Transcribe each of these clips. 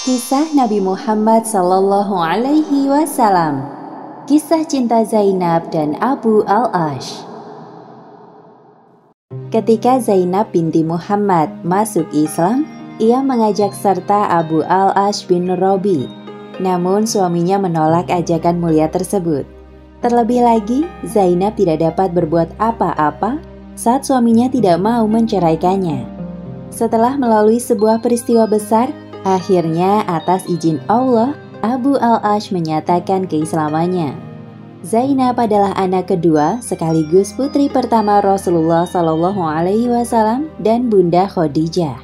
Kisah Nabi Muhammad Sallallahu Alaihi Wasallam. Kisah cinta Zainab dan Abu Al-Ash. Ketika Zainab binti Muhammad masuk Islam, ia mengajak serta Abu Al-Ash bin Rabi. Namun suaminya menolak ajakan mulia tersebut. Terlebih lagi, Zainab tidak dapat berbuat apa-apa saat suaminya tidak mau menceraikannya. Setelah melalui sebuah peristiwa besar, akhirnya atas izin Allah, Abu Al-Ash menyatakan keislamannya. Zainab adalah anak kedua sekaligus putri pertama Rasulullah Shallallahu Alaihi Wasallam dan Bunda Khadijah.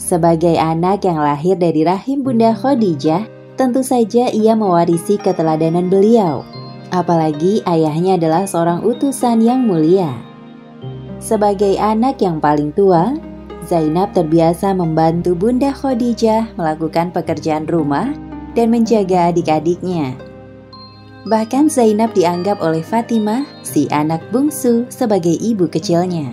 Sebagai anak yang lahir dari rahim Bunda Khadijah, tentu saja ia mewarisi keteladanan beliau. Apalagi ayahnya adalah seorang utusan yang mulia. Sebagai anak yang paling tua, Zainab terbiasa membantu Bunda Khadijah melakukan pekerjaan rumah dan menjaga adik-adiknya. Bahkan Zainab dianggap oleh Fatimah, si anak bungsu, sebagai ibu kecilnya.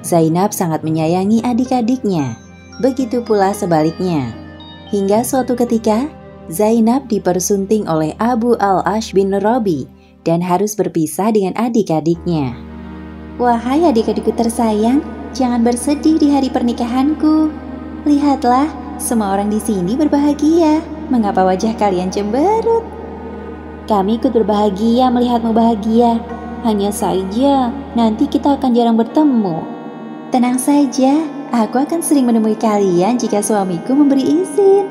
Zainab sangat menyayangi adik-adiknya, begitu pula sebaliknya. Hingga suatu ketika, Zainab dipersunting oleh Abu Al-Ash bin Rabi dan harus berpisah dengan adik-adiknya. "Wahai adik-adikku tersayang, jangan bersedih di hari pernikahanku. Lihatlah, semua orang di sini berbahagia. Mengapa wajah kalian cemberut? Kami ikut berbahagia melihatmu bahagia. Hanya saja, nanti kita akan jarang bertemu. Tenang saja, aku akan sering menemui kalian jika suamiku memberi izin."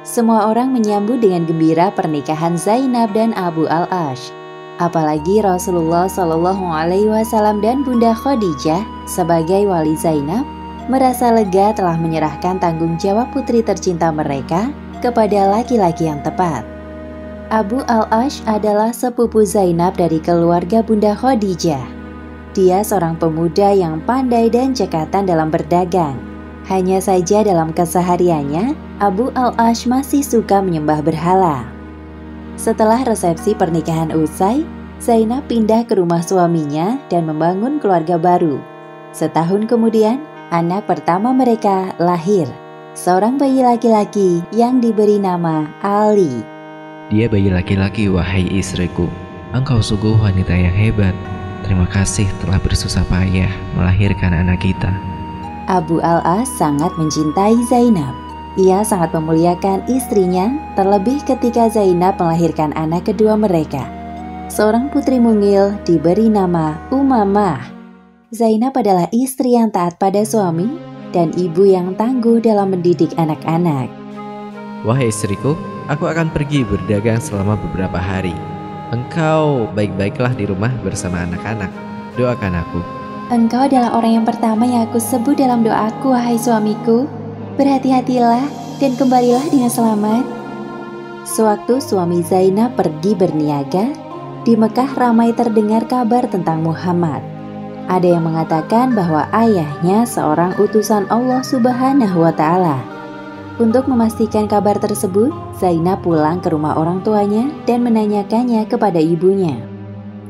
Semua orang menyambut dengan gembira pernikahan Zainab dan Abu Al-Ash. Apalagi Rasulullah Shallallahu Alaihi Wasallam dan Bunda Khadijah sebagai wali Zainab merasa lega telah menyerahkan tanggung jawab putri tercinta mereka kepada laki-laki yang tepat. Abu Al-Ash adalah sepupu Zainab dari keluarga Bunda Khadijah. Dia seorang pemuda yang pandai dan cekatan dalam berdagang. Hanya saja dalam kesehariannya, Abu Al-Ash masih suka menyembah berhala. Setelah resepsi pernikahan usai, Zainab pindah ke rumah suaminya dan membangun keluarga baru. Setahun kemudian, anak pertama mereka lahir, seorang bayi laki-laki yang diberi nama Ali. "Dia bayi laki-laki, wahai istriku. Engkau sungguh wanita yang hebat. Terima kasih telah bersusah payah melahirkan anak kita." Abu Al-Ash sangat mencintai Zainab. Ia sangat memuliakan istrinya, terlebih ketika Zainab melahirkan anak kedua mereka. Seorang putri mungil diberi nama Umamah. Zainab adalah istri yang taat pada suami dan ibu yang tangguh dalam mendidik anak-anak. "Wahai istriku, aku akan pergi berdagang selama beberapa hari. Engkau baik-baiklah di rumah bersama anak-anak. Doakan aku." "Engkau adalah orang yang pertama yang aku sebut dalam doaku, wahai suamiku. Berhati-hatilah dan kembalilah dengan selamat." Sewaktu suami Zainab pergi berniaga, di Mekah ramai terdengar kabar tentang Muhammad. Ada yang mengatakan bahwa ayahnya seorang utusan Allah Subhanahu wa Ta'ala. Untuk memastikan kabar tersebut, Zainab pulang ke rumah orang tuanya dan menanyakannya kepada ibunya.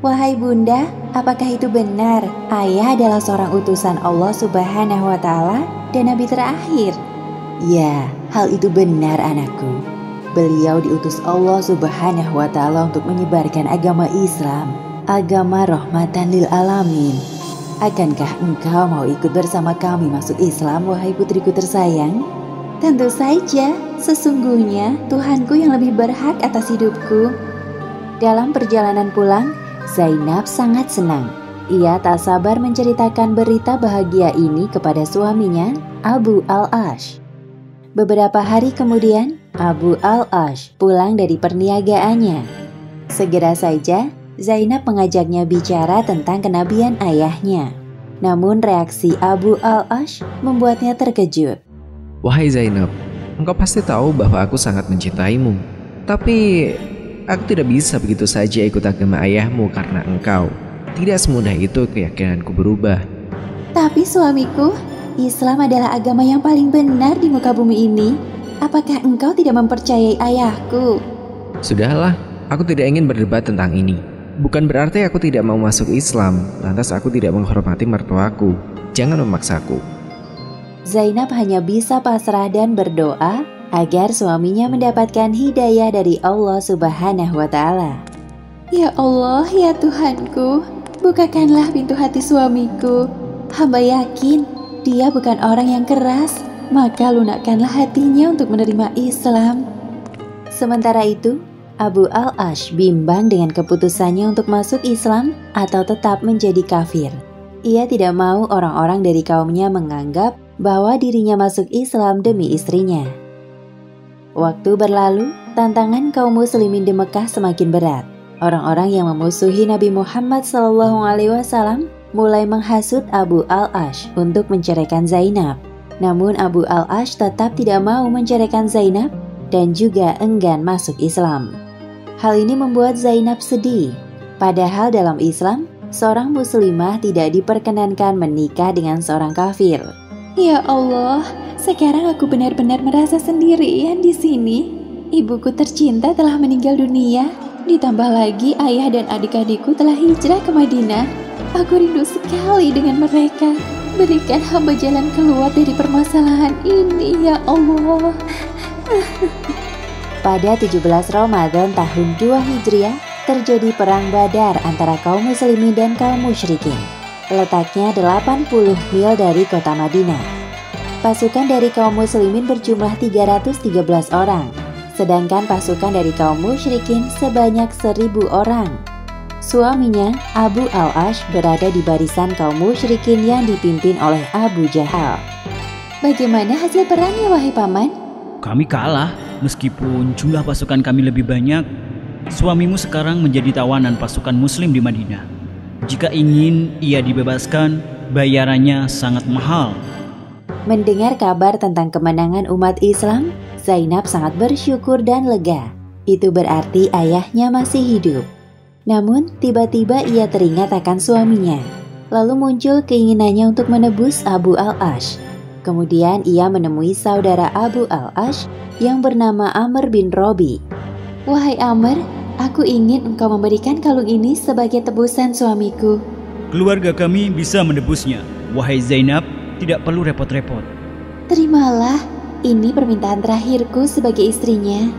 "Wahai bunda, apakah itu benar ayah adalah seorang utusan Allah Subhanahu wa Ta'ala dan nabi terakhir?" "Ya, hal itu benar anakku. Beliau diutus Allah Subhanahu wa Ta'ala untuk menyebarkan agama Islam, agama rahmatan lil alamin. Akankah engkau mau ikut bersama kami masuk Islam, wahai putriku tersayang?" "Tentu saja, sesungguhnya Tuhanku yang lebih berhak atas hidupku." Dalam perjalanan pulang, Zainab sangat senang. Ia tak sabar menceritakan berita bahagia ini kepada suaminya, Abu Al-Ash. Beberapa hari kemudian, Abu Al-Ash pulang dari perniagaannya. Segera saja, Zainab mengajaknya bicara tentang kenabian ayahnya. Namun reaksi Abu Al-Ash membuatnya terkejut. "Wahai Zainab, engkau pasti tahu bahwa aku sangat mencintaimu. Tapi aku tidak bisa begitu saja ikut agama ayahmu karena engkau. Tidak semudah itu keyakinanku berubah." "Tapi suamiku, Islam adalah agama yang paling benar di muka bumi ini. Apakah engkau tidak mempercayai ayahku?" "Sudahlah, aku tidak ingin berdebat tentang ini. Bukan berarti aku tidak mau masuk Islam, lantas aku tidak menghormati mertuaku. Jangan memaksaku. Zainab hanya bisa pasrah dan berdoa agar suaminya mendapatkan hidayah dari Allah Subhanahu wa Ta'ala. Ya Allah, ya Tuhanku, bukakanlah pintu hati suamiku. Hamba yakin dia bukan orang yang keras, maka lunakkanlah hatinya untuk menerima Islam. Sementara itu, Abu Al-Ash bimbang dengan keputusannya untuk masuk Islam atau tetap menjadi kafir. Ia tidak mau orang-orang dari kaumnya menganggap bahwa dirinya masuk Islam demi istrinya. Waktu berlalu, tantangan kaum muslimin di Mekah semakin berat. Orang-orang yang memusuhi Nabi Muhammad SAW mulai menghasut Abu Al-Ash untuk menceraikan Zainab. Namun Abu Al-Ash tetap tidak mau menceraikan Zainab dan juga enggan masuk Islam. Hal ini membuat Zainab sedih. Padahal dalam Islam, seorang muslimah tidak diperkenankan menikah dengan seorang kafir. Ya Allah, sekarang aku benar-benar merasa sendirian di sini. Ibuku tercinta telah meninggal dunia. Ditambah lagi ayah dan adik-adikku telah hijrah ke Madinah. Aku rindu sekali dengan mereka. Berikan hamba jalan keluar dari permasalahan ini, ya Allah. Pada 17 Ramadan tahun 2 Hijriah, terjadi perang Badar antara kaum muslimin dan kaum musyrikin. Letaknya 80 mil dari kota Madinah. Pasukan dari kaum muslimin berjumlah 313 orang, sedangkan pasukan dari kaum musyrikin sebanyak 1000 orang. Suaminya, Abu Al-Ash, berada di barisan kaum musyrikin yang dipimpin oleh Abu Jahal. Bagaimana hasil perangnya, wahai paman? Kami kalah, meskipun jumlah pasukan kami lebih banyak. Suamimu sekarang menjadi tawanan pasukan muslim di Madinah. Jika ingin ia dibebaskan, bayarannya sangat mahal. Mendengar kabar tentang kemenangan umat Islam, Zainab sangat bersyukur dan lega. Itu berarti ayahnya masih hidup. Namun, tiba-tiba ia teringat akan suaminya. Lalu muncul keinginannya untuk menebus Abu Al-Ash. Kemudian ia menemui saudara Abu Al-Ash yang bernama Amr bin Robi. Wahai Amr, aku ingin engkau memberikan kalung ini sebagai tebusan suamiku. Keluarga kami bisa menebusnya. Wahai Zainab, tidak perlu repot-repot. Terimalah, ini permintaan terakhirku sebagai istrinya.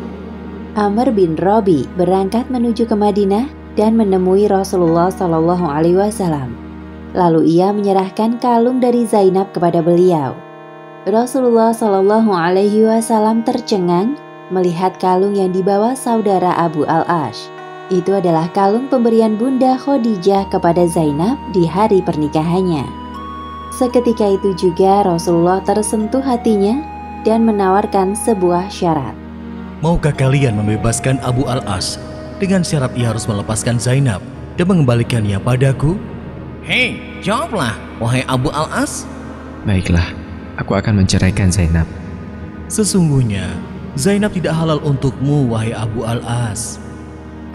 Amr bin Robi berangkat menuju ke Madinah dan menemui Rasulullah SAW. Lalu ia menyerahkan kalung dari Zainab kepada beliau. Rasulullah SAW tercengang melihat kalung yang dibawa saudara Abu Al-Ash. Itu adalah kalung pemberian Bunda Khadijah kepada Zainab di hari pernikahannya. Seketika itu juga Rasulullah tersentuh hatinya dan menawarkan sebuah syarat. Maukah kalian membebaskan Abu Al-Ash dengan syarat ia harus melepaskan Zainab dan mengembalikannya padaku? Hei, jawablah, wahai Abu Al-Ash. Baiklah, aku akan menceraikan Zainab. Sesungguhnya, Zainab tidak halal untukmu, wahai Abu Al-Ash.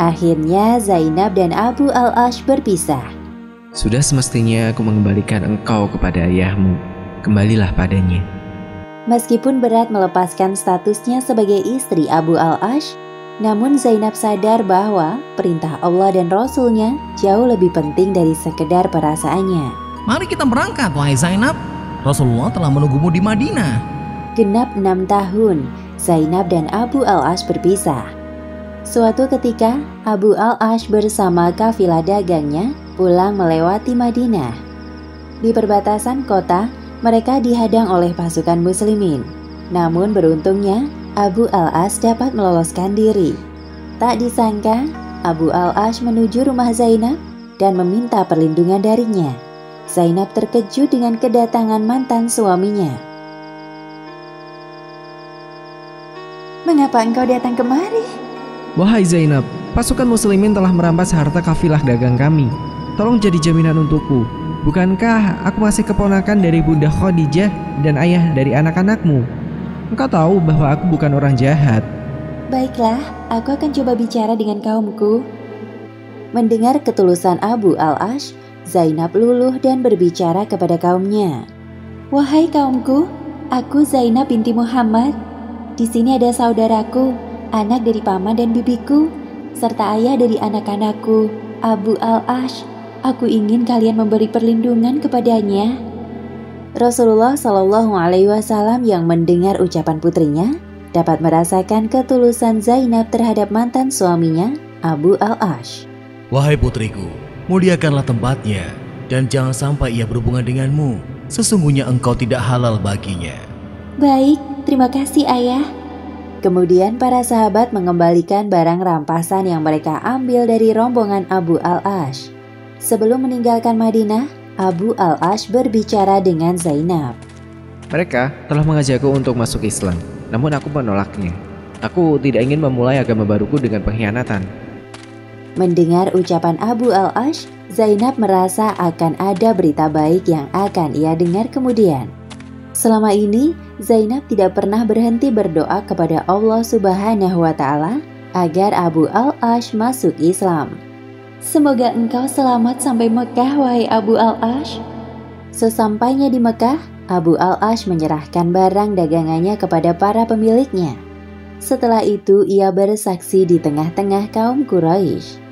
Akhirnya Zainab dan Abu Al-Ash berpisah. Sudah semestinya aku mengembalikan engkau kepada ayahmu. Kembalilah padanya. Meskipun berat melepaskan statusnya sebagai istri Abu Al-Ash, namun Zainab sadar bahwa perintah Allah dan Rasul-Nya jauh lebih penting dari sekedar perasaannya. Mari kita berangkat, wahai Zainab. Rasulullah telah menunggumu di Madinah. Genap 6 tahun, Zainab dan Abu Al-Ash berpisah. Suatu ketika, Abu Al-Ash bersama kafilah dagangnya pulang melewati Madinah. Di perbatasan kota, mereka dihadang oleh pasukan muslimin. Namun beruntungnya, Abu Al-Ash dapat meloloskan diri. Tak disangka, Abu Al-Ash menuju rumah Zainab dan meminta perlindungan darinya. Zainab terkejut dengan kedatangan mantan suaminya. Mengapa engkau datang kemari? Wahai Zainab, pasukan muslimin telah merampas harta kafilah dagang kami. Tolong jadi jaminan untukku. Bukankah aku masih keponakan dari Bunda Khadijah dan ayah dari anak-anakmu? Engkau tahu bahwa aku bukan orang jahat. Baiklah, aku akan coba bicara dengan kaumku. Mendengar ketulusan Abu Al-Ash, Zainab luluh dan berbicara kepada kaumnya. Wahai kaumku, aku Zainab binti Muhammad. Di sini ada saudaraku, anak dari paman dan bibiku, serta ayah dari anak-anakku. Abu Al-Ash. Aku ingin kalian memberi perlindungan kepadanya." Rasulullah Shallallahu Alaihi Wasallam yang mendengar ucapan putrinya dapat merasakan ketulusan Zainab terhadap mantan suaminya, Abu Al-Ash. "Wahai putriku, muliakanlah tempatnya dan jangan sampai ia berhubungan denganmu. Sesungguhnya engkau tidak halal baginya." "Baik, terima kasih ayah." Kemudian para sahabat mengembalikan barang rampasan yang mereka ambil dari rombongan Abu Al-Ash. Sebelum meninggalkan Madinah, Abu Al-Ash berbicara dengan Zainab. Mereka telah mengajakku untuk masuk Islam, namun aku menolaknya. Aku tidak ingin memulai agama baruku dengan pengkhianatan. Mendengar ucapan Abu Al-Ash, Zainab merasa akan ada berita baik yang akan ia dengar kemudian. Selama ini, Zainab tidak pernah berhenti berdoa kepada Allah Subhanahu wa Ta'ala agar Abu Al-Ash masuk Islam. "Semoga engkau selamat sampai Mekah, wahai Abu Al-Ash." Sesampainya di Mekah, Abu Al-Ash menyerahkan barang dagangannya kepada para pemiliknya. Setelah itu, ia bersaksi di tengah-tengah kaum Quraisy.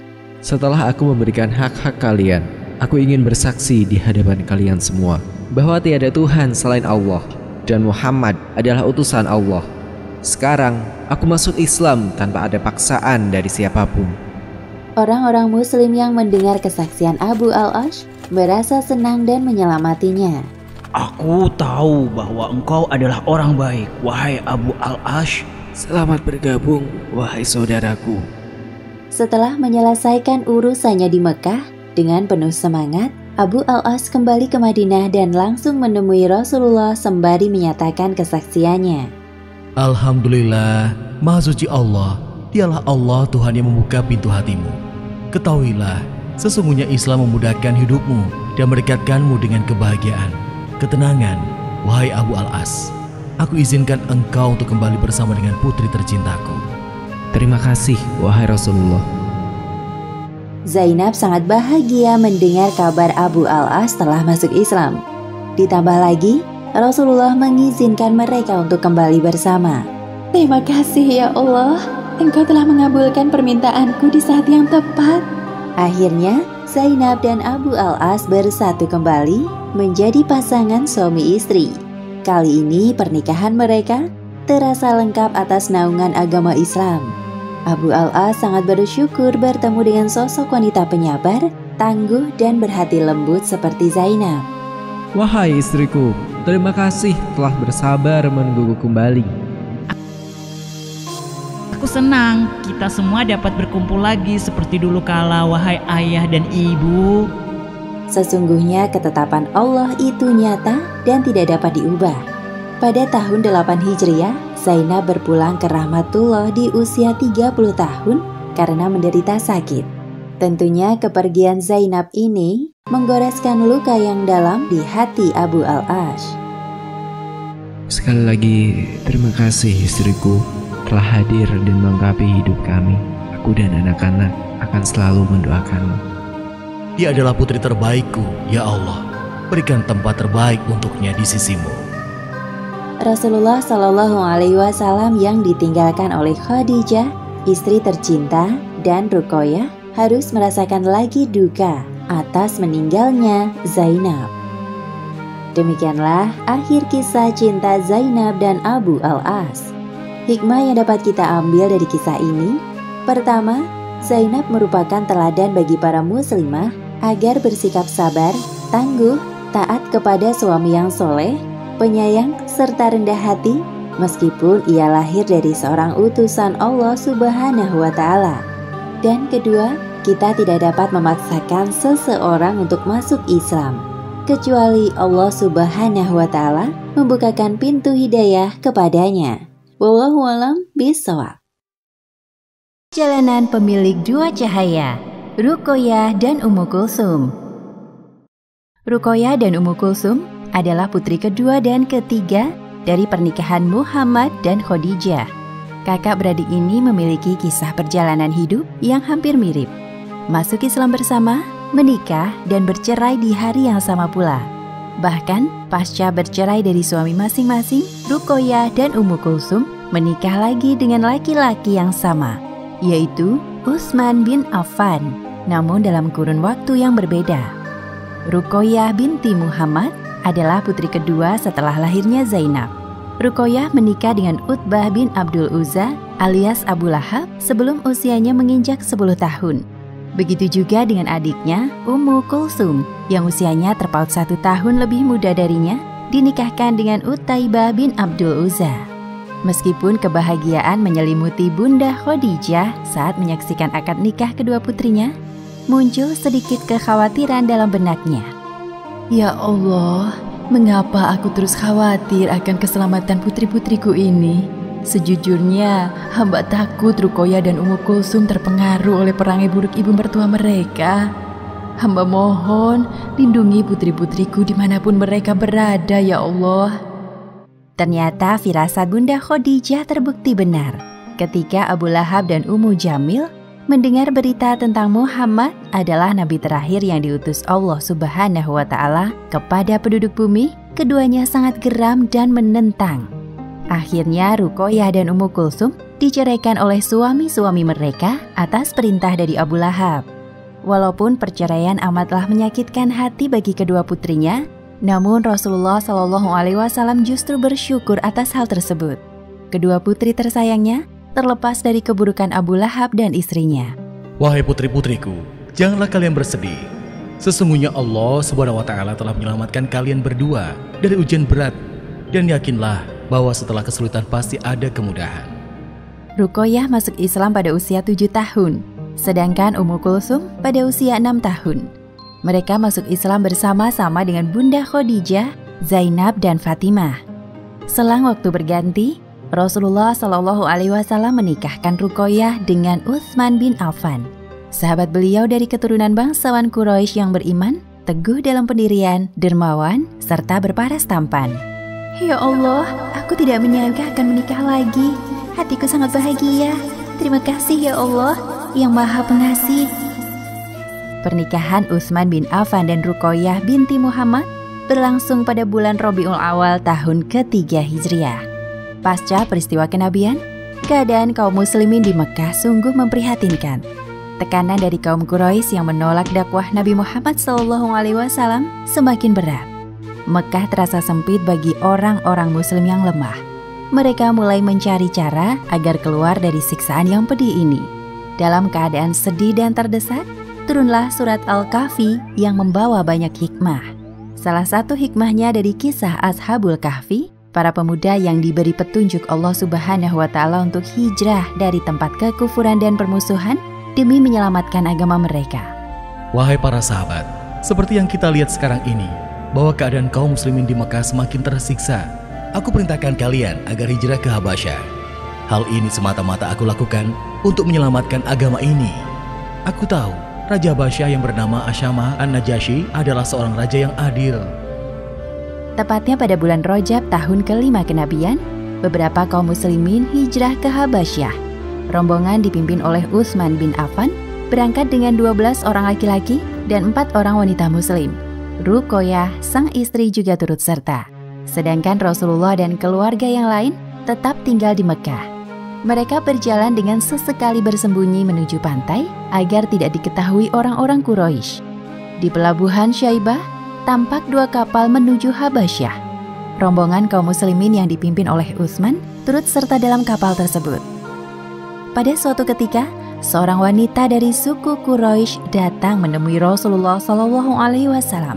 Setelah aku memberikan hak-hak kalian, aku ingin bersaksi di hadapan kalian semua bahwa tiada Tuhan selain Allah dan Muhammad adalah utusan Allah. Sekarang aku masuk Islam tanpa ada paksaan dari siapapun. Orang-orang Muslim yang mendengar kesaksian Abu Al-Ash merasa senang dan menyelamatinya. Aku tahu bahwa engkau adalah orang baik, wahai Abu Al-Ash. Selamat bergabung, wahai saudaraku. Setelah menyelesaikan urusannya di Mekah, dengan penuh semangat, Abu Al-Ash kembali ke Madinah dan langsung menemui Rasulullah sembari menyatakan kesaksiannya. "Alhamdulillah, Maha Suci Allah, dialah Allah Tuhan yang membuka pintu hatimu. Ketahuilah, sesungguhnya Islam memudahkan hidupmu dan mendekatkanmu dengan kebahagiaan, ketenangan, wahai Abu Al-Ash. Aku izinkan engkau untuk kembali bersama dengan putri tercintaku." Terima kasih, wahai Rasulullah. Zainab sangat bahagia mendengar kabar Abu Al-Ash telah masuk Islam. Ditambah lagi, Rasulullah mengizinkan mereka untuk kembali bersama. "Terima kasih ya Allah, Engkau telah mengabulkan permintaanku di saat yang tepat." Akhirnya, Zainab dan Abu Al-Ash bersatu kembali menjadi pasangan suami istri. Kali ini pernikahan mereka terasa lengkap atas naungan agama Islam. Abu Al-Ash sangat bersyukur bertemu dengan sosok wanita penyabar, tangguh, dan berhati lembut seperti Zainab. Wahai istriku, terima kasih telah bersabar menungguku kembali. Aku senang kita semua dapat berkumpul lagi seperti dulu kala, wahai ayah dan ibu. Sesungguhnya ketetapan Allah itu nyata dan tidak dapat diubah. Pada tahun 8 Hijriah, Zainab berpulang ke rahmatullah di usia 30 tahun karena menderita sakit. Tentunya kepergian Zainab ini menggoreskan luka yang dalam di hati Abu Al-Ash. Sekali lagi, terima kasih istriku telah hadir dan melengkapi hidup kami. Aku dan anak-anak akan selalu mendoakanmu. Dia adalah putri terbaikku, ya Allah. Berikan tempat terbaik untuknya di sisimu. Rasulullah Shallallahu Alaihi Wasallam yang ditinggalkan oleh Khadijah, istri tercinta, dan Ruqayyah harus merasakan lagi duka atas meninggalnya Zainab. Demikianlah akhir kisah cinta Zainab dan Abu Al-Ash. Hikmah yang dapat kita ambil dari kisah ini: pertama, Zainab merupakan teladan bagi para muslimah agar bersikap sabar, tangguh, taat kepada suami yang soleh, penyayang, serta rendah hati, meskipun ia lahir dari seorang utusan Allah Subhanahu wa Ta'ala. Dan kedua, kita tidak dapat memaksakan seseorang untuk masuk Islam, kecuali Allah Subhanahu wa Ta'ala membukakan pintu hidayah kepadanya. Wallahu a'lam bishawab. Jalanan pemilik dua cahaya, Ruqayyah dan Ummu Kulsum. Ruqayyah dan Ummu Kulsum adalah putri kedua dan ketiga dari pernikahan Muhammad dan Khadijah. Kakak beradik ini memiliki kisah perjalanan hidup yang hampir mirip. Masuk Islam bersama, menikah, dan bercerai di hari yang sama pula. Bahkan, pasca bercerai dari suami masing-masing, Ruqayyah dan Ummu Kulsum menikah lagi dengan laki-laki yang sama, yaitu Utsman bin Affan. namun dalam kurun waktu yang berbeda. Ruqayyah binti Muhammad adalah putri kedua setelah lahirnya Zainab. Ruqayyah menikah dengan Utbah bin Abdul Uzza alias Abu Lahab sebelum usianya menginjak 10 tahun. Begitu juga dengan adiknya Ummu Kulsum yang usianya terpaut 1 tahun lebih muda darinya, dinikahkan dengan Utaibah bin Abdul Uzza. Meskipun kebahagiaan menyelimuti Bunda Khadijah saat menyaksikan akad nikah kedua putrinya, muncul sedikit kekhawatiran dalam benaknya. Ya Allah, mengapa aku terus khawatir akan keselamatan putri-putriku ini? Sejujurnya, hamba takut Ruqayyah dan Ummu Kulsum terpengaruh oleh perangai buruk ibu mertua mereka. Hamba mohon, lindungi putri-putriku dimanapun mereka berada, ya Allah. Ternyata firasat Bunda Khadijah terbukti benar ketika Abu Lahab dan Ummu Jamil mendengar berita tentang Muhammad adalah nabi terakhir yang diutus Allah Subhanahu wa Ta'ala kepada penduduk bumi. Keduanya sangat geram dan menentang. Akhirnya Ruqayyah dan Ummu Kulsum diceraikan oleh suami-suami mereka atas perintah dari Abu Lahab. Walaupun perceraian amatlah menyakitkan hati bagi kedua putrinya, namun Rasulullah SAW justru bersyukur atas hal tersebut. Kedua putri tersayangnya terlepas dari keburukan Abu Lahab dan istrinya. Wahai putri-putriku, janganlah kalian bersedih. Sesungguhnya Allah SWT telah menyelamatkan kalian berdua dari ujian berat, dan yakinlah bahwa setelah kesulitan pasti ada kemudahan. Ruqayyah masuk Islam pada usia 7 tahun, sedangkan Ummu Kulsum pada usia 6 tahun. Mereka masuk Islam bersama-sama dengan Bunda Khadijah, Zainab, dan Fatimah. Selang waktu berganti, Rasulullah SAW menikahkan Ruqayyah dengan Utsman bin Affan. Sahabat beliau dari keturunan bangsawan Quraisy yang beriman, teguh dalam pendirian, dermawan, serta berparas tampan. Ya Allah, aku tidak menyangka akan menikah lagi. Hatiku sangat bahagia. Terima kasih ya Allah, yang Maha Pengasih. Pernikahan Utsman bin Affan dan Ruqayyah binti Muhammad berlangsung pada bulan Rabiul Awal tahun ke-3 Hijriah. Pasca peristiwa kenabian, keadaan kaum muslimin di Mekah sungguh memprihatinkan. Tekanan dari kaum Quraisy yang menolak dakwah Nabi Muhammad SAW semakin berat. Mekah terasa sempit bagi orang-orang muslim yang lemah. Mereka mulai mencari cara agar keluar dari siksaan yang pedih ini. Dalam keadaan sedih dan terdesak, turunlah surat Al-Kahfi yang membawa banyak hikmah. Salah satu hikmahnya dari kisah Ashabul Kahfi, para pemuda yang diberi petunjuk Allah Subhanahu wa Ta'ala untuk hijrah dari tempat kekufuran dan permusuhan demi menyelamatkan agama mereka. Wahai para sahabat, seperti yang kita lihat sekarang ini, bahwa keadaan kaum muslimin di Mekah semakin tersiksa. Aku perintahkan kalian agar hijrah ke Habasyah. Hal ini semata-mata aku lakukan untuk menyelamatkan agama ini. Aku tahu Raja Habasyah yang bernama Asyamah An-Najasyi adalah seorang raja yang adil. Tepatnya pada bulan Rajab tahun ke-5 kenabian, beberapa kaum muslimin hijrah ke Habasyah. Rombongan dipimpin oleh Utsman bin Affan berangkat dengan 12 orang laki-laki dan 4 orang wanita muslim. Ruqayyah, sang istri, juga turut serta. Sedangkan Rasulullah dan keluarga yang lain tetap tinggal di Mekah. Mereka berjalan dengan sesekali bersembunyi menuju pantai agar tidak diketahui orang-orang Quraisy. Di pelabuhan Syaibah, tampak 2 kapal menuju Habasyah. Rombongan kaum muslimin yang dipimpin oleh Utsman turut serta dalam kapal tersebut. Pada suatu ketika, seorang wanita dari suku Quraisy datang menemui Rasulullah SAW.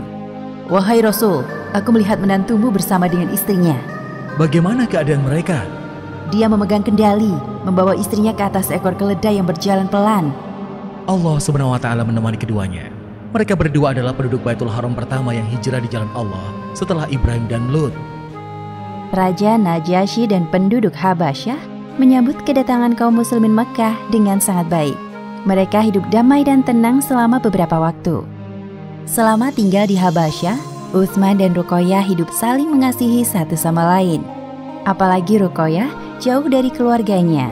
Wahai Rasul, aku melihat menantumu bersama dengan istrinya. Bagaimana keadaan mereka? Dia memegang kendali, membawa istrinya ke atas seekor keledai yang berjalan pelan. Allah SWT menemani keduanya. Mereka berdua adalah penduduk Baitul Haram pertama yang hijrah di jalan Allah setelah Ibrahim dan Lut. Raja Najasyi dan penduduk Habasyah menyambut kedatangan kaum muslimin Mekah dengan sangat baik. Mereka hidup damai dan tenang selama beberapa waktu. Selama tinggal di Habasyah, Utsman dan Ruqayyah hidup saling mengasihi satu sama lain. Apalagi Ruqayyah jauh dari keluarganya.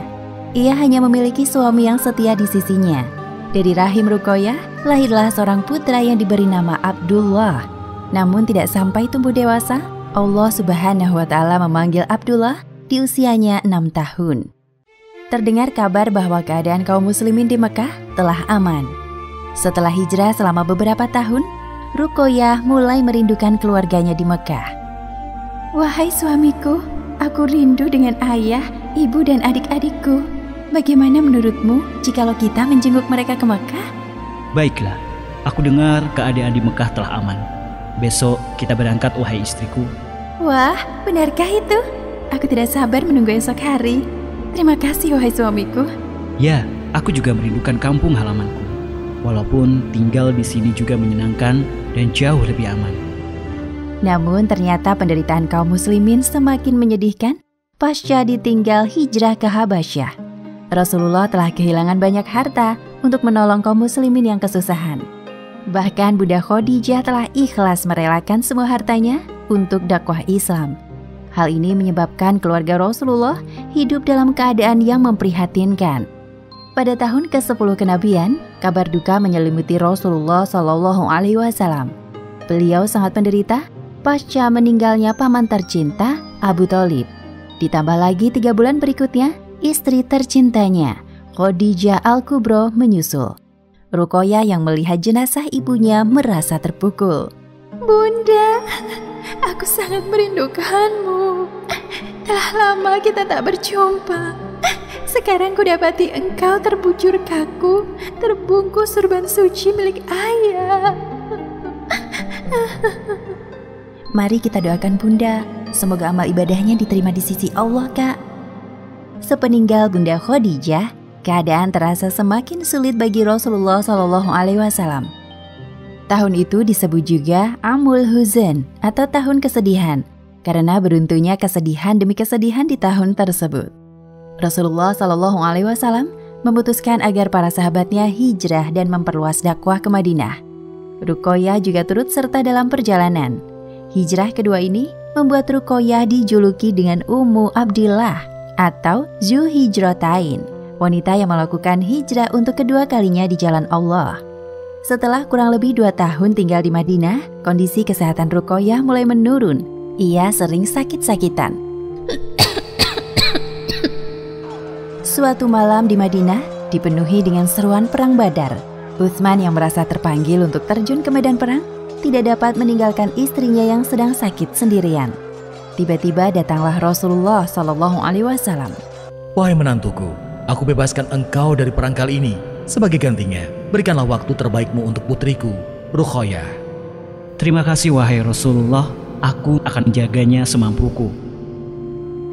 Ia hanya memiliki suami yang setia di sisinya. Dari rahim Ruqayyah lahirlah seorang putra yang diberi nama Abdullah. Namun tidak sampai tumbuh dewasa, Allah Subhanahu wa Ta'ala memanggil Abdullah di usianya 6 tahun. Terdengar kabar bahwa keadaan kaum muslimin di Mekah telah aman. Setelah hijrah selama beberapa tahun, Ruqayyah mulai merindukan keluarganya di Mekah. Wahai suamiku, aku rindu dengan ayah, ibu dan adik-adikku. Bagaimana menurutmu jikalau kita menjenguk mereka ke Mekah? Baiklah, aku dengar keadaan di Mekah telah aman. Besok kita berangkat, wahai istriku. Wah, benarkah itu? Aku tidak sabar menunggu esok hari. Terima kasih, wahai suamiku. Ya, aku juga merindukan kampung halamanku. Walaupun tinggal di sini juga menyenangkan dan jauh lebih aman. Namun ternyata penderitaan kaum muslimin semakin menyedihkan pasca ditinggal hijrah ke Habasyah. Rasulullah telah kehilangan banyak harta untuk menolong kaum muslimin yang kesusahan. Bahkan Bunda Khadijah telah ikhlas merelakan semua hartanya untuk dakwah Islam. Hal ini menyebabkan keluarga Rasulullah hidup dalam keadaan yang memprihatinkan. Pada tahun ke-10 kenabian, kabar duka menyelimuti Rasulullah SAW. Beliau sangat menderita pasca meninggalnya paman tercinta Abu Thalib. Ditambah lagi 3 bulan berikutnya, istri tercintanya, Khadijah Al-Kubra, menyusul. Ruqayyah yang melihat jenazah ibunya merasa terpukul. Bunda, aku sangat merindukanmu. Telah lama kita tak berjumpa. Sekarang kudapati engkau terbujur kaku, terbungkus sorban suci milik ayah. Mari kita doakan Bunda, semoga amal ibadahnya diterima di sisi Allah, Kak. Sepeninggal Bunda Khadijah, keadaan terasa semakin sulit bagi Rasulullah SAW. Tahun itu disebut juga Amul Huzn atau tahun kesedihan, karena beruntunya kesedihan demi kesedihan di tahun tersebut. Rasulullah SAW memutuskan agar para sahabatnya hijrah dan memperluas dakwah ke Madinah. Ruqayyah juga turut serta dalam perjalanan. Hijrah kedua ini membuat Ruqayyah dijuluki dengan Ummu Abdillah atau Zu Hijratain, wanita yang melakukan hijrah untuk kedua kalinya di jalan Allah. Setelah kurang lebih 2 tahun tinggal di Madinah, kondisi kesehatan Ruqayyah mulai menurun. Ia sering sakit-sakitan. Suatu malam di Madinah dipenuhi dengan seruan perang Badar. Utsman yang merasa terpanggil untuk terjun ke medan perang tidak dapat meninggalkan istrinya yang sedang sakit sendirian. Tiba-tiba datanglah Rasulullah SAW. Wahai menantuku, aku bebaskan engkau dari perang kali ini. Sebagai gantinya, berikanlah waktu terbaikmu untuk putriku, Ruqayyah. Terima kasih wahai Rasulullah, aku akan menjaganya semampuku.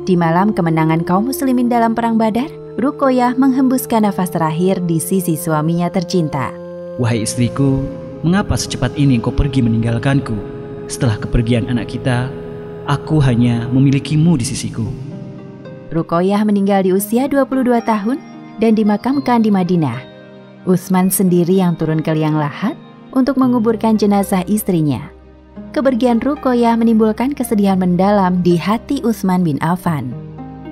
Di malam kemenangan kaum muslimin dalam perang Badar, Ruqayyah menghembuskan nafas terakhir di sisi suaminya tercinta. Wahai istriku, mengapa secepat ini engkau pergi meninggalkanku? Setelah kepergian anak kita, aku hanya memilikimu di sisiku. Ruqayyah meninggal di usia 22 tahun dan dimakamkan di Madinah. Utsman sendiri yang turun ke liang lahat untuk menguburkan jenazah istrinya. Kepergian Ruqayyah menimbulkan kesedihan mendalam di hati Utsman bin Affan.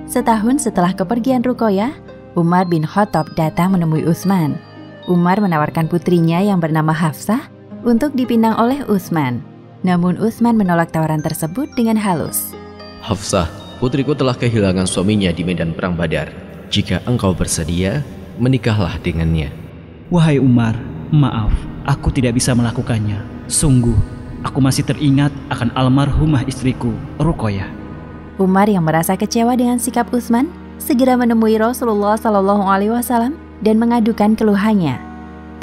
Setahun setelah kepergian Ruqayyah, Umar bin Khattab datang menemui Utsman. Umar menawarkan putrinya yang bernama Hafsah untuk dipinang oleh Utsman. Namun Utsman menolak tawaran tersebut dengan halus. Hafsah, putriku telah kehilangan suaminya di medan perang Badar. Jika engkau bersedia, menikahlah dengannya. Wahai Umar, maaf, aku tidak bisa melakukannya. Sungguh, aku masih teringat akan almarhumah istriku, Ruqayyah. Umar yang merasa kecewa dengan sikap Utsman segera menemui Rasulullah SAW dan mengadukan keluhannya.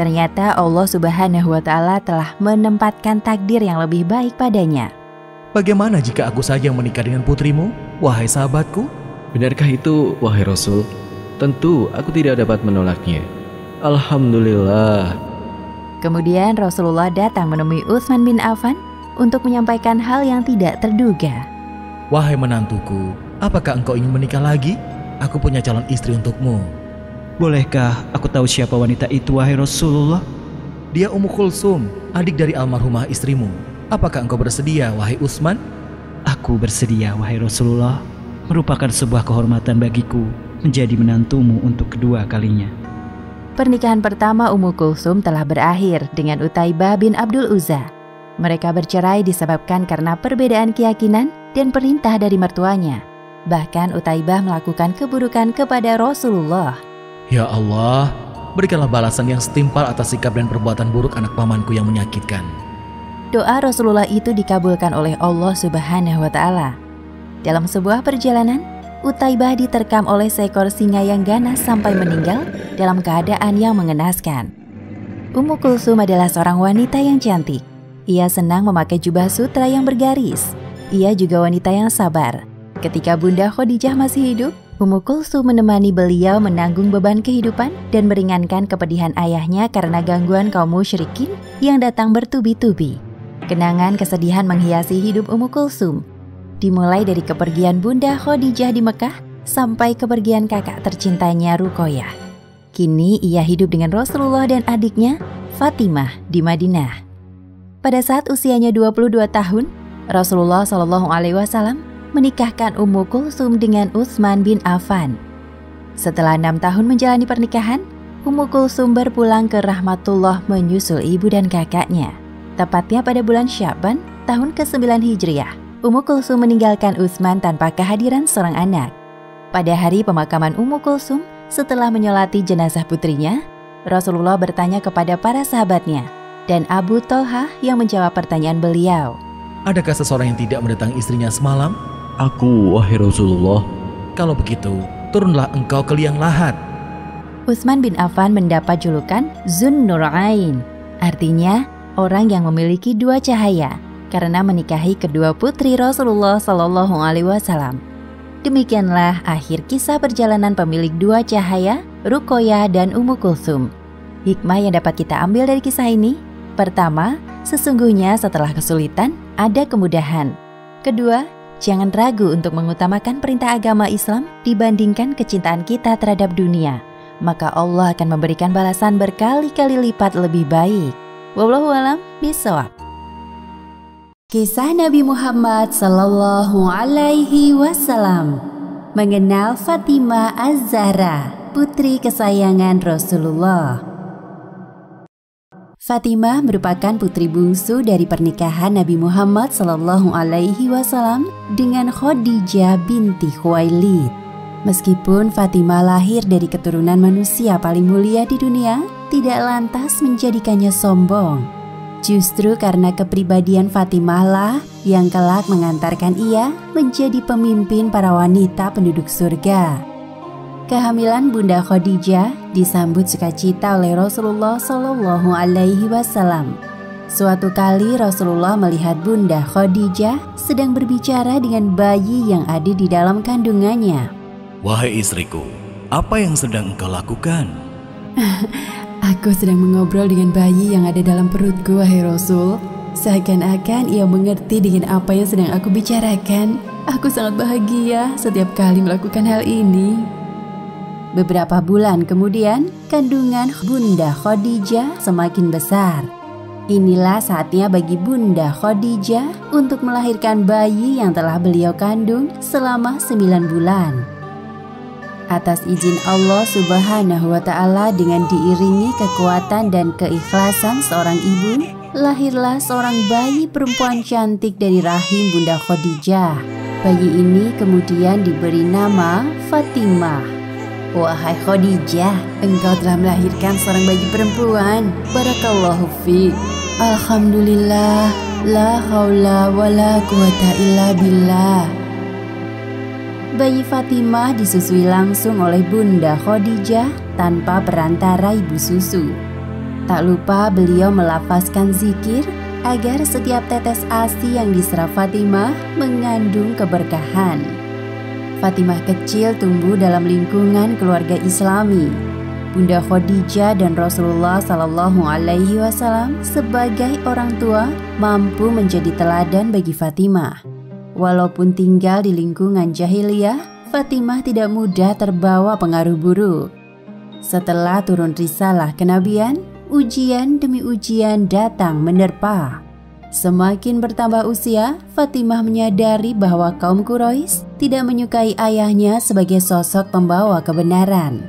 Ternyata Allah Subhanahu wa Ta'ala telah menempatkan takdir yang lebih baik padanya. Bagaimana jika aku saja yang menikah dengan putrimu, wahai sahabatku? Benarkah itu, wahai Rasul? Tentu aku tidak dapat menolaknya. Alhamdulillah. Kemudian Rasulullah datang menemui Utsman bin Affan untuk menyampaikan hal yang tidak terduga. Wahai menantuku, apakah engkau ingin menikah lagi? Aku punya calon istri untukmu. Bolehkah aku tahu siapa wanita itu, wahai Rasulullah? Dia Ummu Kulsum, adik dari almarhumah istrimu. Apakah engkau bersedia, wahai Utsman? Aku bersedia, wahai Rasulullah. Merupakan sebuah kehormatan bagiku menjadi menantumu untuk kedua kalinya. Pernikahan pertama Ummu Kulsum telah berakhir dengan Utaibah bin Abdul Uzza. Mereka bercerai disebabkan karena perbedaan keyakinan dan perintah dari mertuanya. Bahkan Utaibah melakukan keburukan kepada Rasulullah. Ya Allah, berikanlah balasan yang setimpal atas sikap dan perbuatan buruk anak pamanku yang menyakitkan. Doa Rasulullah itu dikabulkan oleh Allah Subhanahu wa Ta'ala. Dalam sebuah perjalanan, Utaibah diterkam oleh seekor singa yang ganas sampai meninggal dalam keadaan yang mengenaskan. Ummu Kulsum adalah seorang wanita yang cantik. Ia senang memakai jubah sutra yang bergaris. Ia juga wanita yang sabar. Ketika Bunda Khadijah masih hidup, Ummu Kulsum menemani beliau menanggung beban kehidupan dan meringankan kepedihan ayahnya karena gangguan kaum musyrikin yang datang bertubi-tubi. Kenangan kesedihan menghiasi hidup Ummu Kulsum, dimulai dari kepergian Bunda Khadijah di Mekah sampai kepergian kakak tercintanya Ruqayyah. Kini ia hidup dengan Rasulullah dan adiknya Fatimah di Madinah. Pada saat usianya 22 tahun, Rasulullah SAW menikahkan Ummu Kulsum dengan Utsman bin Affan. Setelah 6 tahun menjalani pernikahan, Ummu Kulsum berpulang ke rahmatullah menyusul ibu dan kakaknya. Tepatnya pada bulan Sya'ban tahun ke-9 Hijriah, Ummu Kulsum meninggalkan Utsman tanpa kehadiran seorang anak. Pada hari pemakaman Ummu Kulsum, setelah menyolati jenazah putrinya, Rasulullah bertanya kepada para sahabatnya, dan Abu Thalhah yang menjawab pertanyaan beliau. Adakah seseorang yang tidak mendatangi istrinya semalam? Aku, wahai Rasulullah. Kalau begitu, turunlah engkau ke liang lahat. Utsman bin Affan mendapat julukan Zun Nurain, artinya orang yang memiliki dua cahaya, karena menikahi kedua putri Rasulullah SAW. Demikianlah akhir kisah perjalanan pemilik dua cahaya, Ruqayyah dan Ummu Kulsum. Hikmah yang dapat kita ambil dari kisah ini: pertama, sesungguhnya setelah kesulitan ada kemudahan. Kedua, jangan ragu untuk mengutamakan perintah agama Islam dibandingkan kecintaan kita terhadap dunia. Maka Allah akan memberikan balasan berkali-kali lipat lebih baik. Wallahu a'lam bishawab. Kisah Nabi Muhammad Sallallahu Alaihi Wasallam mengenal Fatimah Az-Zahra, putri kesayangan Rasulullah. Fatimah merupakan putri bungsu dari pernikahan Nabi Muhammad Sallallahu Alaihi Wasallam dengan Khadijah binti Khuwailid. Meskipun Fatimah lahir dari keturunan manusia paling mulia di dunia, tidak lantas menjadikannya sombong. Justru karena kepribadian Fatimah lah yang kelak mengantarkan ia menjadi pemimpin para wanita penduduk surga. Kehamilan Bunda Khadijah disambut sukacita oleh Rasulullah Shallallahu Alaihi Wasallam. Suatu kali Rasulullah melihat Bunda Khadijah sedang berbicara dengan bayi yang ada di dalam kandungannya. Wahai istriku, apa yang sedang engkau lakukan? Aku sedang mengobrol dengan bayi yang ada dalam perutku, wahai Rasul. Seakan-akan ia mengerti dengan apa yang sedang aku bicarakan. Aku sangat bahagia setiap kali melakukan hal ini. Beberapa bulan kemudian, kandungan Bunda Khadijah semakin besar. Inilah saatnya bagi Bunda Khadijah untuk melahirkan bayi yang telah beliau kandung selama 9 bulan. Atas izin Allah Subhanahu wa Ta'ala, dengan diiringi kekuatan dan keikhlasan seorang ibu, lahirlah seorang bayi perempuan cantik dari rahim Bunda Khadijah. Bayi ini kemudian diberi nama Fatimah. Wahai Khadijah, engkau telah melahirkan seorang bayi perempuan. Barakallahu fiik. Alhamdulillah, la haula wa la quwata illa billah. Bayi Fatimah disusui langsung oleh Bunda Khadijah tanpa perantara ibu susu. Tak lupa beliau melafazkan zikir agar setiap tetes ASI yang diserap Fatimah mengandung keberkahan. Fatimah kecil tumbuh dalam lingkungan keluarga Islami. Bunda Khadijah dan Rasulullah Sallallahu Alaihi Wasallam sebagai orang tua mampu menjadi teladan bagi Fatimah. Walaupun tinggal di lingkungan jahiliyah, Fatimah tidak mudah terbawa pengaruh buruk. Setelah turun risalah kenabian, ujian demi ujian datang menerpa. Semakin bertambah usia, Fatimah menyadari bahwa kaum Quraisy tidak menyukai ayahnya sebagai sosok pembawa kebenaran.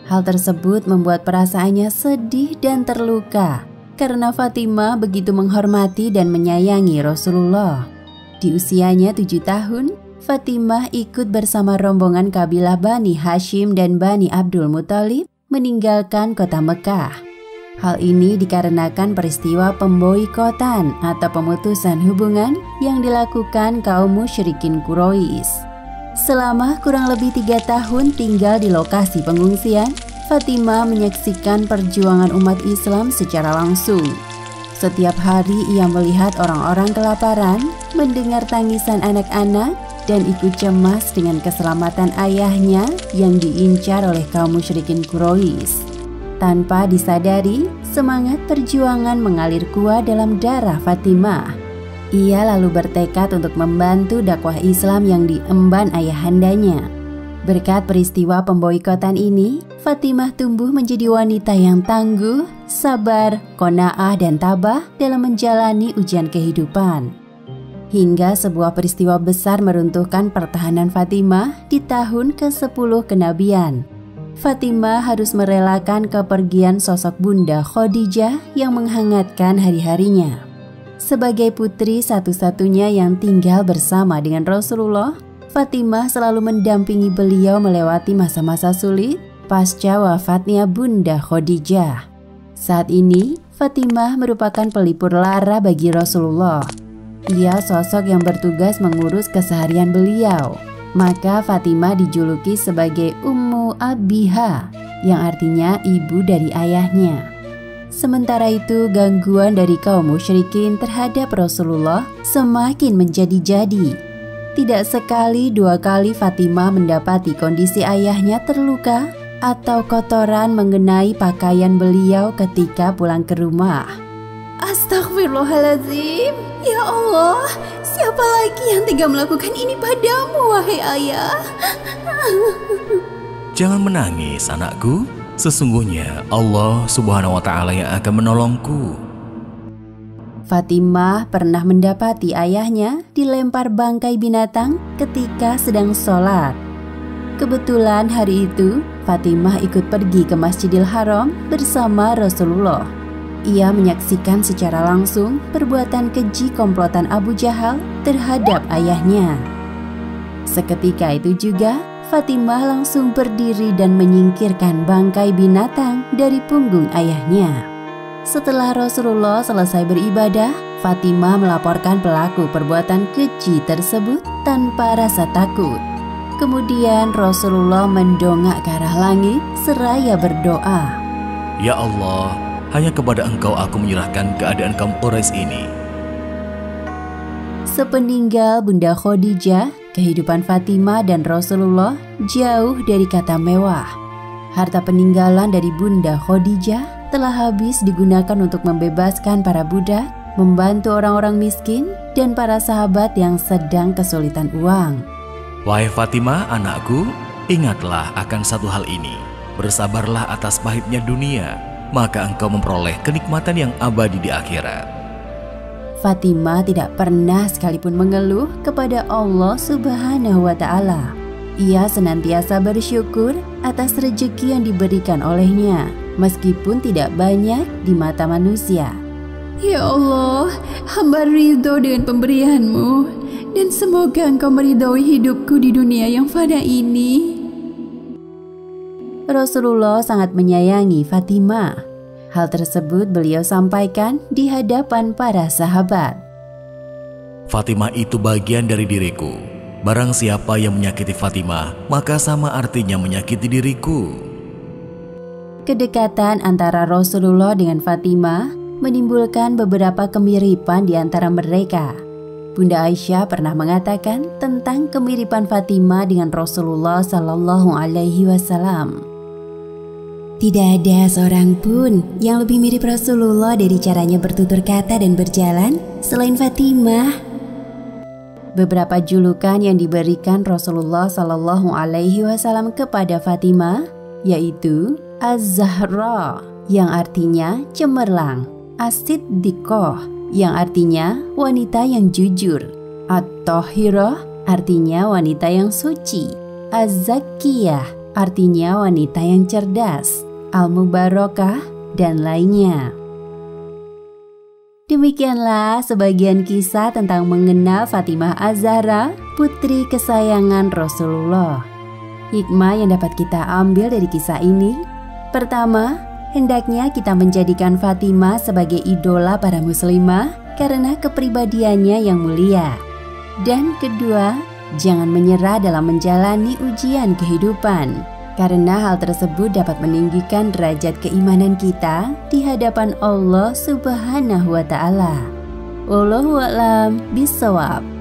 Hal tersebut membuat perasaannya sedih dan terluka karena Fatimah begitu menghormati dan menyayangi Rasulullah. Di usianya 7 tahun, Fatimah ikut bersama rombongan kabilah Bani Hashim dan Bani Abdul Muthalib meninggalkan kota Mekah. Hal ini dikarenakan peristiwa pemboikotan atau pemutusan hubungan yang dilakukan kaum musyrikin Quraisy. Selama kurang lebih 3 tahun tinggal di lokasi pengungsian, Fatimah menyaksikan perjuangan umat Islam secara langsung. Setiap hari ia melihat orang-orang kelaparan, mendengar tangisan anak-anak, dan ikut cemas dengan keselamatan ayahnya yang diincar oleh kaum musyrikin Quraisy. Tanpa disadari, semangat perjuangan mengalir kuat dalam darah Fatimah. Ia lalu bertekad untuk membantu dakwah Islam yang diemban ayahandanya. Berkat peristiwa pemboikotan ini, Fatimah tumbuh menjadi wanita yang tangguh, sabar, qanaah, dan tabah dalam menjalani ujian kehidupan. Hingga sebuah peristiwa besar meruntuhkan pertahanan Fatimah di tahun ke-10 kenabian. Fatimah harus merelakan kepergian sosok Bunda Khadijah yang menghangatkan hari-harinya. Sebagai putri satu-satunya yang tinggal bersama dengan Rasulullah, Fatimah selalu mendampingi beliau melewati masa-masa sulit pasca wafatnya Bunda Khadijah. Saat ini, Fatimah merupakan pelipur lara bagi Rasulullah. Ia sosok yang bertugas mengurus keseharian beliau. Maka Fatimah dijuluki sebagai Ummu Abiha, yang artinya ibu dari ayahnya. Sementara itu, gangguan dari kaum musyrikin terhadap Rasulullah semakin menjadi-jadi. Tidak sekali 2 kali Fatimah mendapati kondisi ayahnya terluka atau kotoran mengenai pakaian beliau ketika pulang ke rumah. Astagfirullahaladzim. Ya Allah, siapa lagi yang tega melakukan ini padamu, wahai ayah? Jangan menangis, anakku. Sesungguhnya Allah Subhanahu wa Ta'ala yang akan menolongku. Fatimah pernah mendapati ayahnya dilempar bangkai binatang ketika sedang sholat. Kebetulan hari itu, Fatimah ikut pergi ke Masjidil Haram bersama Rasulullah. Ia menyaksikan secara langsung perbuatan keji komplotan Abu Jahal terhadap ayahnya. Seketika itu juga, Fatimah langsung berdiri dan menyingkirkan bangkai binatang dari punggung ayahnya. Setelah Rasulullah selesai beribadah, Fatimah melaporkan pelaku perbuatan keji tersebut tanpa rasa takut. Kemudian Rasulullah mendongak ke arah langit seraya berdoa, Ya Allah, hanya kepada Engkau aku menyerahkan keadaan kaum Quraisy ini. Sepeninggal Bunda Khadijah, kehidupan Fatimah dan Rasulullah jauh dari kata mewah. Harta peninggalan dari Bunda Khadijah telah habis digunakan untuk membebaskan para budak, membantu orang-orang miskin, dan para sahabat yang sedang kesulitan uang. Wahai Fatimah, anakku, ingatlah akan satu hal ini. Bersabarlah atas pahitnya dunia, maka engkau memperoleh kenikmatan yang abadi di akhirat. Fatimah tidak pernah sekalipun mengeluh kepada Allah Subhanahu wa Ta'ala. Ia senantiasa bersyukur atas rezeki yang diberikan olehnya, meskipun tidak banyak di mata manusia. Ya Allah, hamba ridho dengan pemberianmu, dan semoga Engkau meridhoi hidupku di dunia yang fana ini. Rasulullah sangat menyayangi Fatimah. Hal tersebut beliau sampaikan di hadapan para sahabat. Fatimah itu bagian dari diriku. Barang siapa yang menyakiti Fatimah, maka sama artinya menyakiti diriku. Kedekatan antara Rasulullah dengan Fatimah menimbulkan beberapa kemiripan di antara mereka. Bunda Aisyah pernah mengatakan tentang kemiripan Fatimah dengan Rasulullah Sallallahu Alaihi Wasallam. Tidak ada seorang pun yang lebih mirip Rasulullah dari caranya bertutur kata dan berjalan selain Fatimah. Beberapa julukan yang diberikan Rasulullah Sallallahu Alaihi Wasallam kepada Fatimah yaitu Az-Zahra yang artinya cemerlang, As-Siddiqah yang artinya wanita yang jujur, At-Tahirah artinya wanita yang suci, Az-Zakiyah artinya wanita yang cerdas, Al-Mubarakah, dan lainnya. Demikianlah sebagian kisah tentang mengenal Fatimah Az-Zahra, putri kesayangan Rasulullah. Hikmah yang dapat kita ambil dari kisah ini, Pertama, hendaknya kita menjadikan Fatimah sebagai idola para muslimah karena kepribadiannya yang mulia. Dan kedua, jangan menyerah dalam menjalani ujian kehidupan, karena hal tersebut dapat meninggikan derajat keimanan kita di hadapan Allah Subhanahu wa Ta'ala. Wallahu a'lam bishawab.